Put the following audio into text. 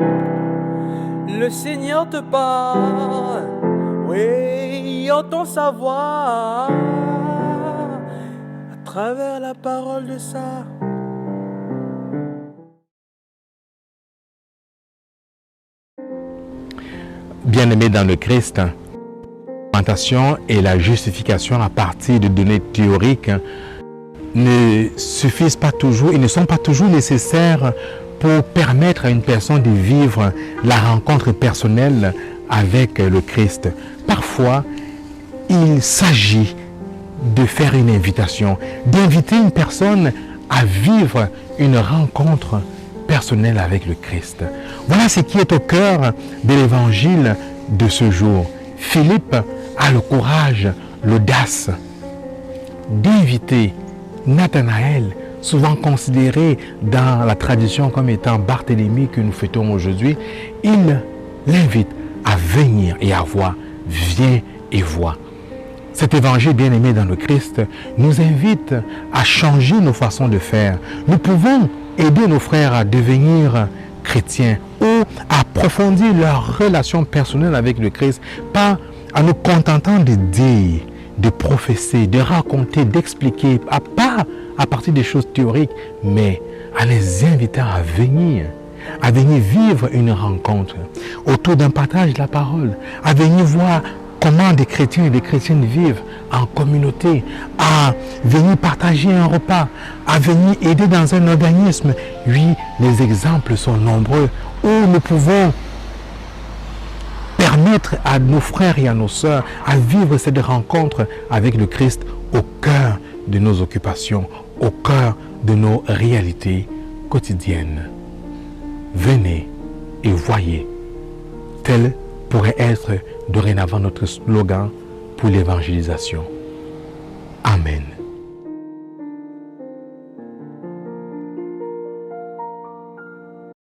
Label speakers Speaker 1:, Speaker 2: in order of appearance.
Speaker 1: Le Seigneur te parle, oui, entend sa voix à travers la parole de ça.
Speaker 2: Bien-aimés dans le Christ, l'augmentation et la justification à partir de données théoriques ne suffisent pas toujours et ne sont pas toujours nécessaires pour permettre à une personne de vivre la rencontre personnelle avec le Christ. Parfois, il s'agit de faire une invitation, d'inviter une personne à vivre une rencontre personnelle avec le Christ. Voilà ce qui est au cœur de l'évangile de ce jour. Philippe a le courage, l'audace d'inviter Nathanaël, souvent considéré dans la tradition comme étant Barthélemy que nous fêtons aujourd'hui. Il l'invite à venir et à voir. Viens et vois. Cet évangile bien-aimé dans le Christ nous invite à changer nos façons de faire. Nous pouvons aider nos frères à devenir chrétiens ou à approfondir leur relation personnelle avec le Christ, pas en nous contentant de dire, de professer, de raconter, d'expliquer, pas à partir des choses théoriques, mais en les invitant à venir vivre une rencontre autour d'un partage de la parole, à venir voir comment des chrétiens et des chrétiennes vivent en communauté, à venir partager un repas, à venir aider dans un organisme. Oui, les exemples sont nombreux où nous pouvons permettre à nos frères et à nos sœurs à vivre cette rencontre avec le Christ au cœur de nos occupations, au cœur de nos réalités quotidiennes. Venez et voyez. Tel pourrait être dorénavant notre slogan pour l'évangélisation. Amen.